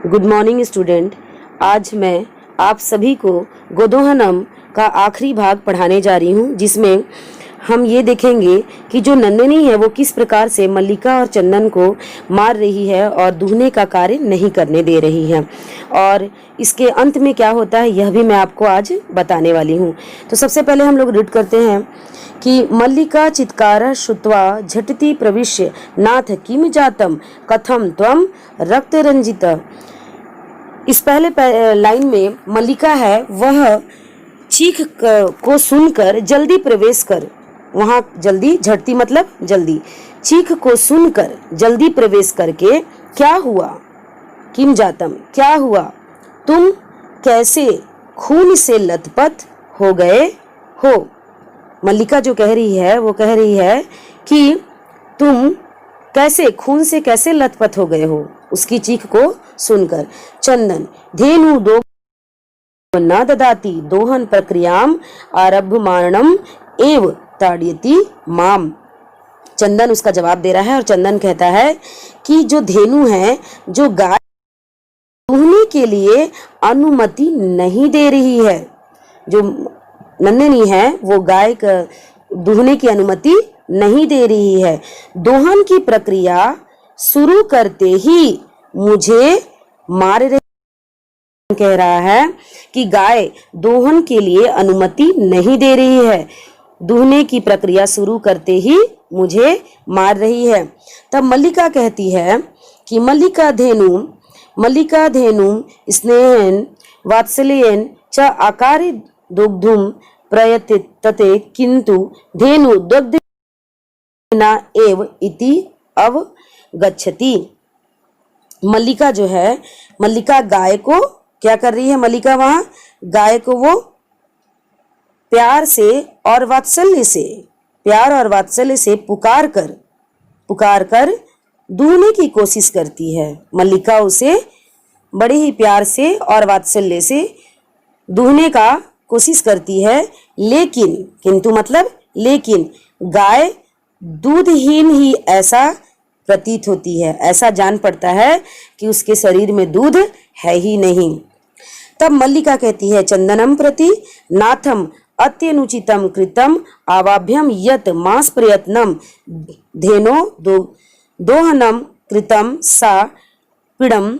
Good morning student. आज मैं आप सभी को गोदोहनम का आखिरी भाग पढ़ाने जा रही हूँ, जिसमें हम ये देखेंगे कि जो नंदिनी है वो किस प्रकार से मल्लिका और चंदन को मार रही है और दूहने का कार्य नहीं करने दे रही है, और इसके अंत में क्या होता है यह भी मैं आपको आज बताने वाली हूँ। तो सबसे पहले हम लोग रीड करते हैं कि मल्लिका चित्कार श्रुत्वा झटिति प्रविश्य नाथ किम जातम कथम त्वम रक्त रंजित। इस पहले लाइन में मल्लिका है, वह चीख को सुनकर जल्दी प्रवेश कर, वहां जल्दी, झटती मतलब जल्दी, चीख को सुनकर जल्दी प्रवेश करके क्या हुआ, किम जातम क्या हुआ, तुम कैसे खून से लथपथ हो गए हो। मल्लिका जो कह रही है वो कह रही है कि तुम कैसे खून से कैसे लथपथ हो गए हो, उसकी चीख को सुनकर। चंदन धेनु दो न ददाति दोहन प्रक्रियाम आरभ्यमाणम एव ताड़यति माम। चंदन उसका जवाब दे रहा है और चंदन कहता है कि जो धेनु है, जो गाय दूहने के लिए अनुमति नहीं दे रही है, जो नंदिनी है वो गाय का दूहने की अनुमति नहीं दे रही है। दोहन की प्रक्रिया शुरू करते ही मुझे मार रही, कह रहा है कि गाय दोहन के लिए अनुमति नहीं दे रही है, दूहने की प्रक्रिया शुरू करते ही मुझे मार रही है। तब मल्लिका कहती है कि मल्लिका धेनु स्नेहन वात्सल्येन च आकारि दुग्धुम प्रयतते किंतु धेनु दुग्धेन एव इति अवगच्छति। मल्लिका जो है, मल्लिका गाय को क्या कर रही है, मल्लिका वहां गाय को वो प्यार और वात्सल्य से पुकार कर दूहने की कोशिश करती है। मल्लिका उसे बड़े ही प्यार से और वात्सल्य से दूहने का कोशिश करती है, लेकिन किंतु मतलब लेकिन गाय दूधहीन ही ऐसा प्रतीत होती है, ऐसा जान पड़ता है कि उसके शरीर में दूध है ही नहीं। तब मल्लिका कहती है चंदनम प्रति नाथम अत्यनुचितम कृतम आवाभ्यम यत मास प्रयत्नम धेनो दोहनम कृतम सा पीड़म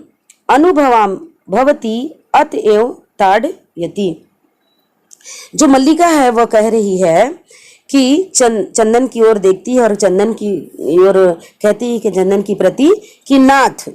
अनुभवाम भवती अतएव ताड़यति। जो मल्लिका है वह कह रही है कि चंदन की ओर देखती है और चंदन की ओर कहती है कि चंदन की प्रति कि नाथ,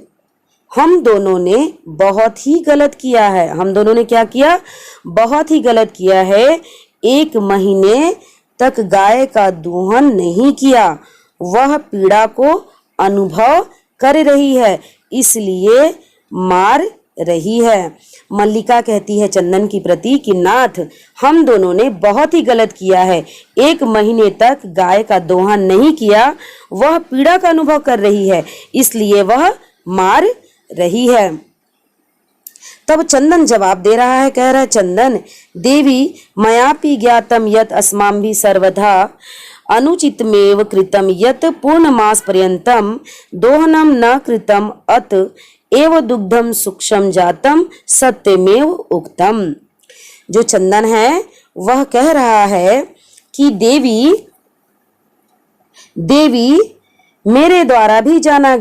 हम दोनों ने बहुत ही गलत किया है। हम दोनों ने क्या किया, बहुत ही गलत किया है। 1 महीने तक गाय का दूहन नहीं किया, वह पीड़ा को अनुभव कर रही है, इसलिए मार रही है। मल्लिका कहती है चंदन की प्रति कि नाथ, हम दोनों ने बहुत ही गलत किया है। 1 महीने तक गाय का दोहन नहीं किया, वह पीड़ा का अनुभव कर रही है, इसलिए वह मार रही है। तब चंदन जवाब दे रहा है, कह रहा है चंदन, देवी मयापि ज्ञातम यत अस्माभि सर्वधा अनुचितमेव कृतम यत पूर्णमास पर्यंतम दोहनम न कृतम अत एव दुग्धम सूक्ष्म जातम सत्यमेव उक्तम। जो चंदन है वह कह रहा है कि देवी मेरे द्वारा भी जाना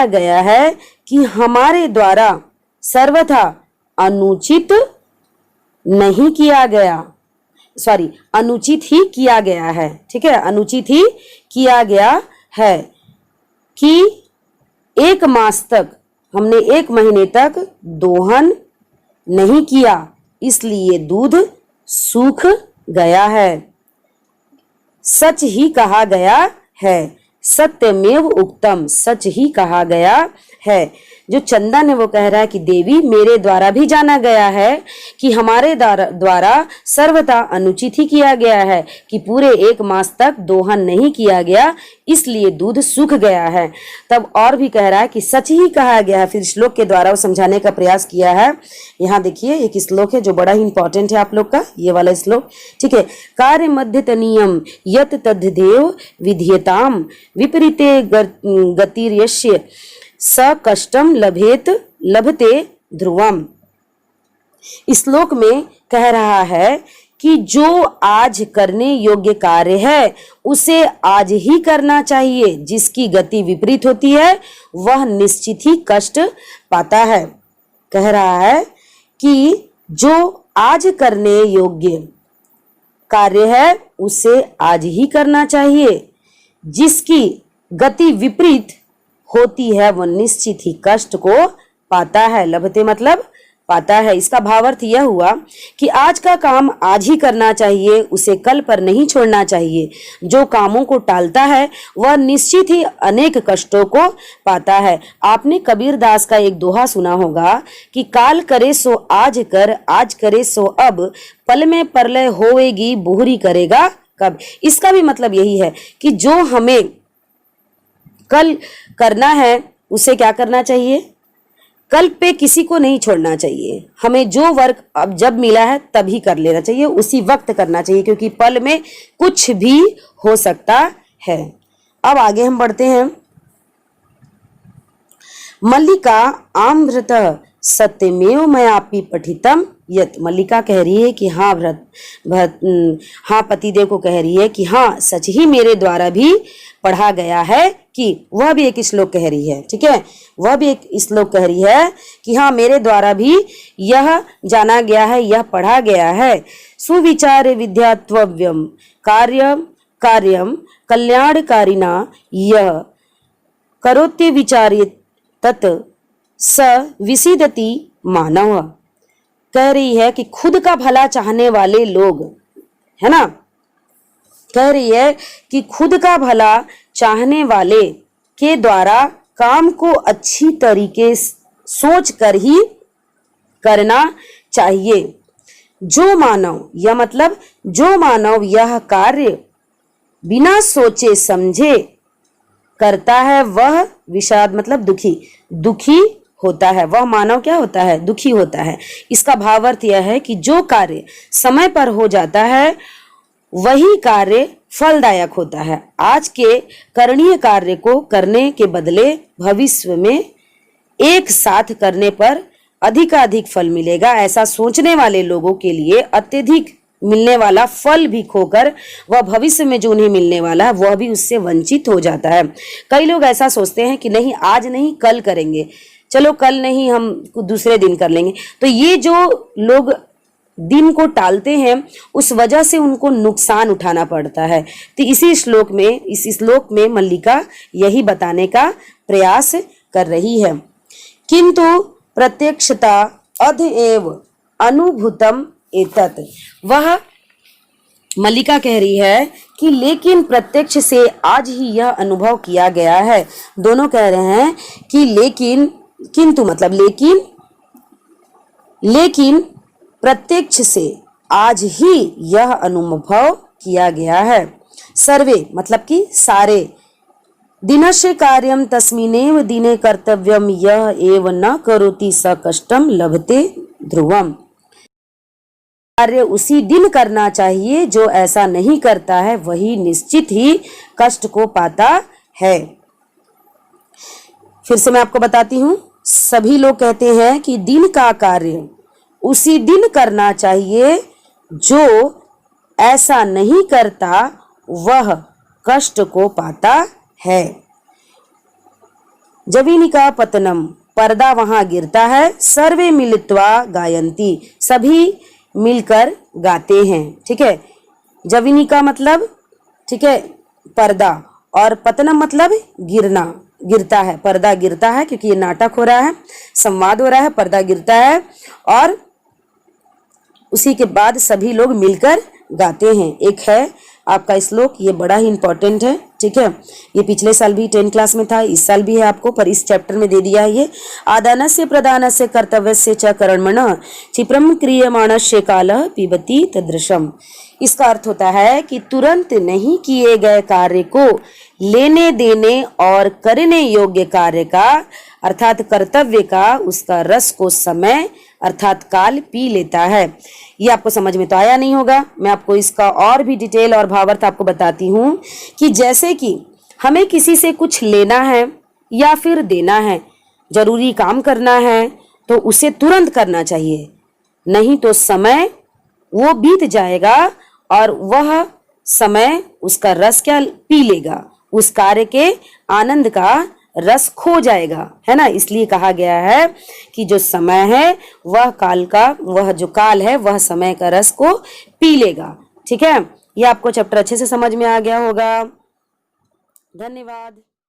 गया है कि हमारे द्वारा सर्वथा अनुचित नहीं किया गया, अनुचित ही किया गया है, ठीक है, अनुचित ही किया गया है कि 1 मास तक, हमने 1 महीने तक दोहन नहीं किया, इसलिए दूध सूख गया है। सच ही कहा गया है, सत्यमेव उक्तम, सच ही कहा गया है। जो चंदन है वो कह रहा है कि देवी मेरे द्वारा भी जाना गया है कि हमारे द्वारा सर्वथा अनुचित ही किया गया है, कि पूरे 1 मास तक दोहन नहीं किया गया, इसलिए दूध सूख गया है। तब और भी कह रहा है कि सच ही कहा गया है। फिर श्लोक के द्वारा वो समझाने का प्रयास किया है। यहाँ देखिए एक श्लोक है जो बड़ा ही इंपॉर्टेंट है आप लोग का, ये वाला श्लोक, ठीक है। कार्य मध्य तनियम यत तद्धेव विधीयताम विपरीते गतिर्यस्य स कष्टम लभेत लभते ध्रुवम। इस श्लोक में कह रहा है कि जो आज करने योग्य कार्य है उसे आज ही करना चाहिए, जिसकी गति विपरीत होती है वह निश्चित ही कष्ट पाता है। कह रहा है कि जो आज करने योग्य कार्य है उसे आज ही करना चाहिए, जिसकी गति विपरीत होती है वह निश्चित ही कष्ट को पाता है। लभते मतलब पाता है। इसका भावार्थ यह हुआ कि आज का काम आज ही करना चाहिए, उसे कल पर नहीं छोड़ना चाहिए। जो कामों को टालता है वह निश्चित ही अनेक कष्टों को पाता है। आपने कबीर दास का एक दोहा सुना होगा कि काल करे सो आज कर, आज करे सो अब, पल में प्रलय होएगी बोहरी करेगा कब। इसका भी मतलब यही है कि जो हमें कल करना है उसे क्या करना चाहिए, कल पे किसी को नहीं छोड़ना चाहिए। हमें जो वर्क अब जब मिला है तभी कर लेना चाहिए, उसी वक्त करना चाहिए, क्योंकि पल में कुछ भी हो सकता है। अब आगे हम बढ़ते हैं। मल्लिका आम्रत सत्यमेव मयापि पठितम यत। मल्लिका कह रही है कि हाँ हाँ पतिदेव को कह रही है कि हाँ सच ही मेरे द्वारा भी पढ़ा गया है कि, वह भी एक श्लोक कह रही है, ठीक है, वह भी एक श्लोक कह रही है कि हाँ मेरे द्वारा भी यह जाना गया है, यह पढ़ा गया है। सुविचार विद्यात्वव्यम कार्यम कार्यम कल्याणकारिणा यह करोत्य विचार्य तत् स विसीदति मानव। कह रही है कि खुद का भला चाहने वाले लोग, है ना, कह रही है कि खुद का भला चाहने वाले के द्वारा काम को अच्छी तरीके सोच कर ही करना चाहिए। जो मानव, यह मतलब जो मानव यह कार्य बिना सोचे समझे करता है वह विषाद मतलब दुखी होता है। वह मानव क्या होता है, दुखी होता है। इसका भावार्थ यह है कि जो कार्य समय पर हो जाता है वही कार्य फलदायक होता है। आज के करणीय कार्य को करने के बदले भविष्य में एक साथ करने पर अधिकाधिक फल मिलेगा, ऐसा सोचने वाले लोगों के लिए अत्यधिक मिलने वाला फल भी खोकर वह भविष्य में जो उन्हें मिलने वाला है वह भी उससे वंचित हो जाता है। कई लोग ऐसा सोचते हैं कि नहीं आज नहीं कल करेंगे, चलो कल नहीं हम दूसरे दिन कर लेंगे। तो ये जो लोग दिन को टालते हैं उस वजह से उनको नुकसान उठाना पड़ता है। तो इस श्लोक में मल्लिका यही बताने का प्रयास कर रही है। किंतु प्रत्यक्षता अध एव अनुभूतम एतत्। वह मल्लिका कह रही है कि लेकिन प्रत्यक्ष से आज ही यह अनुभव किया गया है। दोनों कह रहे हैं कि लेकिन, किंतु मतलब लेकिन प्रत्यक्ष से आज ही यह अनुभव किया गया है। सर्वे मतलब कि सारे, दिनस्य कार्यम तस्मिनेव दिने कर्तव्यम यह एव न करोति स कष्टम लभते ध्रुवम। कार्य उसी दिन करना चाहिए, जो ऐसा नहीं करता है वही निश्चित ही कष्ट को पाता है। फिर से मैं आपको बताती हूँ। सभी लोग कहते हैं कि दिन का कार्य उसी दिन करना चाहिए, जो ऐसा नहीं करता वह कष्ट को पाता है। जवीनिका पतनम, पर्दा वहां गिरता है। सर्वे मिलित्वा गायंती, सभी मिलकर गाते हैं, ठीक है। जवीनिका मतलब, ठीक है, पर्दा, और पतनम मतलब गिरता है, पर्दा गिरता है, क्योंकि ये नाटक हो रहा है, संवाद हो रहा है, पर्दा गिरता है और उसी के बाद सभी लोग मिलकर गाते हैं। एक है आपका श्लोक, ये बड़ा ही इंपॉर्टेंट है, ठीक है। ये पिछले साल भी 10 क्लास में था, इस साल भी है आपको, पर इस चैप्टर में दे दिया है ये। आदानस्य प्रदानस्य कर्तव्यस्य च कर्मणः क्षिप्रम क्रियमाणस्य कालः पिबति तदृशम। इसका अर्थ होता है कि तुरंत नहीं किए गए कार्य को लेने देने और करने योग्य कार्य का अर्थात कर्तव्य का उसका रस को समय अर्थात काल पी लेता है। ये आपको समझ में तो आया नहीं होगा, मैं आपको इसका और भी डिटेल और भावार्थ आपको बताती हूँ कि जैसे कि हमें किसी से कुछ लेना है या फिर देना है, जरूरी काम करना है तो उसे तुरंत करना चाहिए, नहीं तो समय वो बीत जाएगा और वह समय उसका रस क्या पी लेगा, उस कार्य के आनंद का रस खो जाएगा, है ना। इसलिए कहा गया है कि जो समय है वह जो काल है वह समय का रस को पी लेगा। ठीक है, ये आपको चैप्टर अच्छे से समझ में आ गया होगा। धन्यवाद।